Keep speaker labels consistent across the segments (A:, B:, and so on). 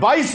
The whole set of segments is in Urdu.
A: 22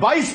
A: 22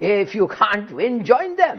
B: if you can't win, join them.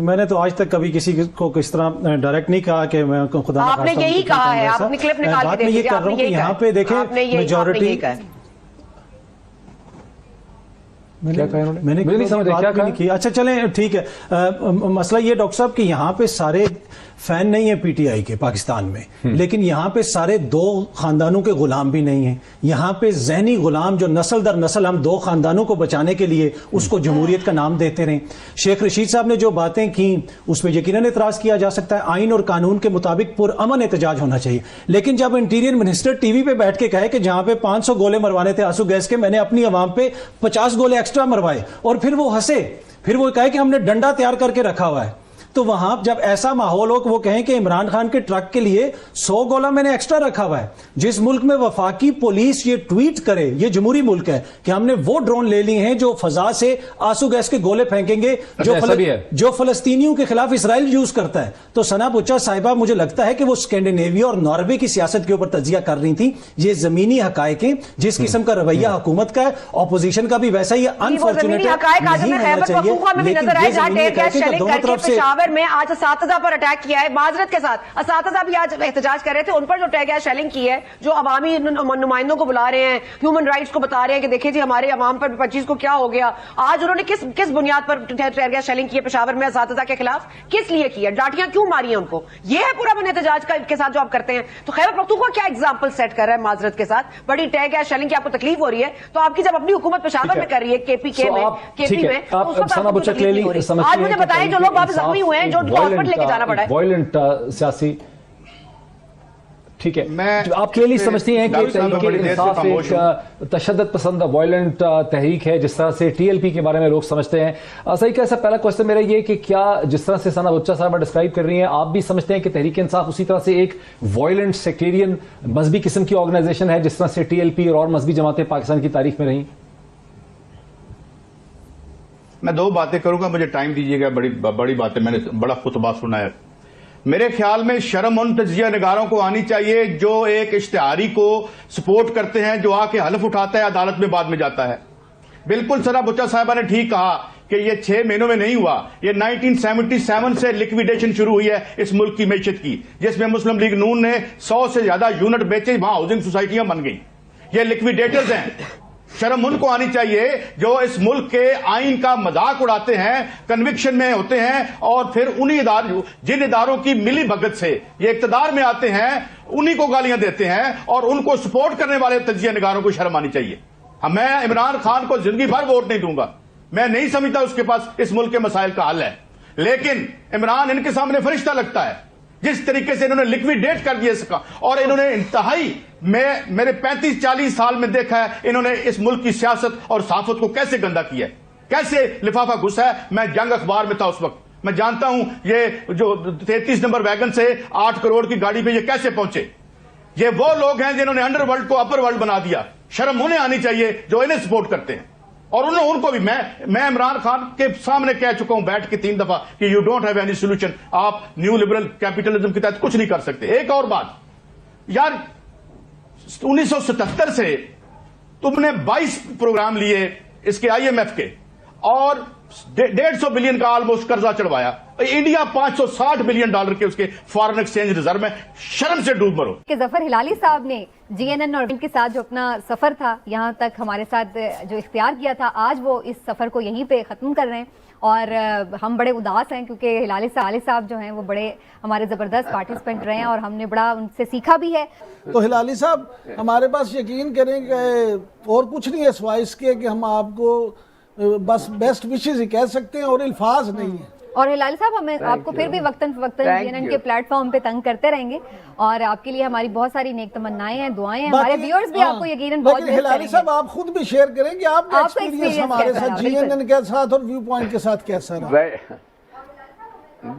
C: میں نے تو آج تک کبھی کسی کو کس طرح ڈائریکٹ نہیں کہا کہ میں خدا
D: آپ نے یہی کہا ہے, آپ نے کلپ نکال کے
C: بات میں یہ کر رہا ہوں کہ یہاں پہ دیکھیں میجورٹی میں نے نہیں کی. اچھا چلیں ٹھیک ہے, مسئلہ یہ ڈاکٹر صاحب کہ یہاں پہ سارے فین نہیں ہیں پی ٹی آئی کے پاکستان میں, لیکن یہاں پہ سارے دو خاندانوں کے غلام بھی نہیں ہیں. یہاں پہ ذہنی غلام جو نسل در نسل ہم دو خاندانوں کو بچانے کے لیے اس کو جمہوریت کا نام دیتے رہیں. شیخ رشید صاحب نے جو باتیں کی اس میں یقیناً اعتراض کیا جا سکتا ہے, آئین اور قانون کے مطابق پرامن احتجاج ہونا چاہیے. لیکن جب انٹیریئر منسٹر ٹی وی پہ بیٹھ کے کہے کہ جہاں پہ 500 گولے مروانے تھے آنسو گیس کے, میں نے اپنی عوام پہ 50 گولے ایکسٹرا مروائے, اور پھر وہ ہنسے, پھر وہ کہے کہ ہم نے ڈنڈا تیار کر کے رکھا ہوا ہے. تو وہاں جب ایسا ماحول ہو کہ وہ کہیں کہ عمران خان کے ٹرک کے لیے 100 گولہ میں نے ایکسٹرا رکھا ہوا ہے. جس ملک میں وفاقی پولیس یہ ٹویٹ کرے, یہ جمہوری ملک ہے, کہ ہم نے وہ ڈرون لے لی ہیں جو فضا سے آنسو گیس کے گولے پھینکیں گے جو فلسطینیوں کے خلاف اسرائیل یوز کرتا ہے. تو ثنا بچہ صاحبہ مجھے لگتا ہے کہ وہ اسکینڈینیویا اور ناروے کی سیاست کے اوپر تجزیہ کر رہی تھی. یہ زمینی حقائق ہیں, جس قسم کا رویہ حکومت کا ہے, اپوزیشن کا بھی ویسا ہی انفارچونیٹ
D: میں آج اساتذہ پر اٹیک کیا ہے معذرت کے ساتھ. اساتذہ بھی آج احتجاج کر رہے تھے, ان پر جو ٹیگ گیس شیلنگ کی ہے, جو عوامی نمائندوں کو بلا رہے ہیں, ہیومن رائٹس کو بتا رہے ہیں کہ دیکھیں جی ہمارے عوام پر 25 کو کیا ہو گیا. آج انہوں نے کس بنیاد پر ٹیگ گیس شیلنگ کی ہے پشاور میں اساتذہ کے خلاف, کس لیے کی ہے, ڈانٹیاں کیوں ماری ہیں ان کو؟ یہ ہے پورا من احتجاج کے ساتھ جو آپ کرتے ہیں. تو خیبر پختونخوا کیا ایگزامپل سیٹ کر رہا ہے معذرت کے ساتھ, بڑی ٹیگ گیس شیلنگ کی آپ کو تکلیف ہو رہی ہے, تو آپ کی جب اپنی حکومت پشاور میں کر رہی ہے کے پی میں, آج مجھے بتائیں جو لوگ واپس زخمی ہوئے ہیں, جو ہاسپٹل لے کے جانا پڑا ہے,
E: وائلنٹ سیاسی, ٹھیک ہے, آپ کلیئرلی سمجھتی ہیں کہ تحریک انصاف ایک تشدد پسند وائلنٹ تحریک ہے, جس طرح سے ٹی ایل پی کے بارے میں لوگ سمجھتے ہیں. صحیح کیسا پہلا کوشچن میرا یہ کہ کیا جس طرح سے ثنا بچہ صاحبہ ڈسکرائب کر رہی ہیں, آپ بھی سمجھتے ہیں کہ تحریک انصاف اسی طرح سے ایک وائلنٹ سیکٹیرین مذہبی قسم کی آرگنائزیشن ہے جس طرح سے ٹی ایل پی اور مذہبی جماعتیں پاکستان کی تاریخ میں رہیں؟
A: میں دو باتیں کروں گا, مجھے ٹائم دیجیے گا. بڑی باتیں میں نے بڑا خطبہ سنا ہے. میرے خیال میں شرم ان تجزیہ نگاروں کو آنی چاہیے جو ایک اشتہاری کو سپورٹ کرتے ہیں, جو آ کے حلف اٹھاتا ہے عدالت میں بعد میں جاتا ہے. بالکل ثنا بچہ صاحبہ نے ٹھیک کہا کہ یہ 6 مہینوں میں نہیں ہوا, یہ 1977 سے لکویڈیشن شروع ہوئی ہے اس ملک کی معیشت کی, جس میں مسلم لیگ نون نے 100 سے زیادہ یونٹ بیچے, وہاں ہاؤسنگ سوسائٹیاں بن گئی. یہ لکویڈیٹرز ہیں. شرم ان کو آنی چاہیے جو اس ملک کے آئین کا مذاق اڑاتے ہیں, کنوکشن میں ہوتے ہیں, اور پھر جن اداروں کی ملی بھگت سے یہ اقتدار میں آتے ہیں انہی کو گالیاں دیتے ہیں, اور ان کو سپورٹ کرنے والے تجزیہ نگاروں کو شرم آنی چاہیے. میں عمران خان کو زندگی بھر ووٹ نہیں دوں گا, میں نہیں سمجھتا اس کے پاس اس ملک کے مسائل کا حل ہے, لیکن عمران ان کے سامنے فرشتہ لگتا ہے. جس طریقے سے انہوں نے لکویڈیٹ کر دیا اس کا, اور انہوں نے انتہائی, میں میرے 35-40 سال میں دیکھا ہے انہوں نے اس ملک کی سیاست اور صحافت کو کیسے گندا کیا ہے, کیسے لفافہ گھسا ہے. میں جنگ اخبار میں تھا اس وقت, میں جانتا ہوں یہ جو 33 نمبر ویگن سے 8 کروڑ کی گاڑی پہ یہ کیسے پہنچے. یہ وہ لوگ ہیں جنہوں نے انڈر ورلڈ کو اپر ورلڈ بنا دیا. شرم انہیں آنی چاہیے جو انہیں سپورٹ کرتے ہیں. اور ان کو بھی میں عمران خان کے سامنے کہہ چکا ہوں بیٹھ کے 3 دفعہ کہ you don't have any solution, آپ نیو لبرل کیپٹلزم کے تحت کچھ نہیں کر سکتے. ایک اور بات یار, 1977 سے تم نے 22 پروگرام لیے اس کے IMF کے, اور 150 بلین کا آلموسٹ قرضہ چڑھوایا. انڈیا 560 بلین ڈالر کے اس کے فارن ایکسچینج ریزرو میں. شرم سے ڈوب مرو.
F: کہ ظفر ہلالی صاحب نے GNN اور ان کے ساتھ جو اپنا سفر تھا یہاں تک ہمارے ساتھ جو اختیار کیا تھا, آج وہ اس سفر کو یہیں پہ ختم کر رہے ہیں, اور ہم بڑے اداس ہیں کیونکہ ہلالی صاحب جو ہیں وہ بڑے ہمارے زبردست پارٹیسپینٹ رہے ہیں, اور ہم نے بڑا ان سے سیکھا بھی ہے.
G: تو ہلالی صاحب ہمارے پاس یقین کریں کہ اور کچھ نہیں ہے سوائے اس کے کہ ہم آپ کو بس بیسٹ وشز ہی کہہ سکتے ہیں, اور الفاظ نہیں ہیں.
F: اور ہلالی صاحب ہمیں آپ کو پھر بھی وقتاً فوقتاً GNN کے پلیٹ فارم پہ تنگ کرتے رہیں گے, اور آپ کے لیے ہماری بہت ساری نیک تمنائیں ہیں, دعائیں ہیں. ہمارے ویورز بھی آپ کو یقیناً بہت مس کریں گے.
G: ہلالی صاحب آپ خود بھی شیئر کریں کہ آپ کا ایکسپیرینس ہمارے ساتھ GNN کے ساتھ اور ویو پوائنٹ کے ساتھ کیسا رہا.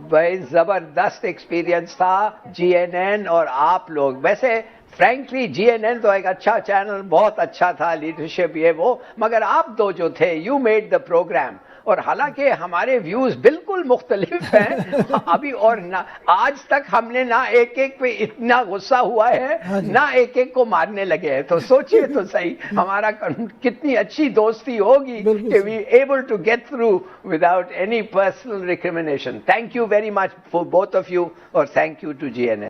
B: بھائی زبردست ایکسپیرینس تھا GNN اور آپ لوگ. ویسے فرینکلی GNN تو ایک اچھا چینل, بہت اچھا تھا, لیڈرشپ یہ وہ, مگر آپ دو جو تھے یو میڈ دا پروگرام. اور حالانکہ ہمارے ویوز بالکل مختلف ہیں ابھی، اور آج تک ہم نے نہ ایک ایک پہ اتنا غصہ ہوا ہے نہ ایک ایک کو مارنے لگے ہیں. تو سوچئے تو صحیح ہمارا کتنی اچھی دوستی ہوگی کہ we able to get through without any personal recrimination. Thank you very much for both of you, or thank you to GNS.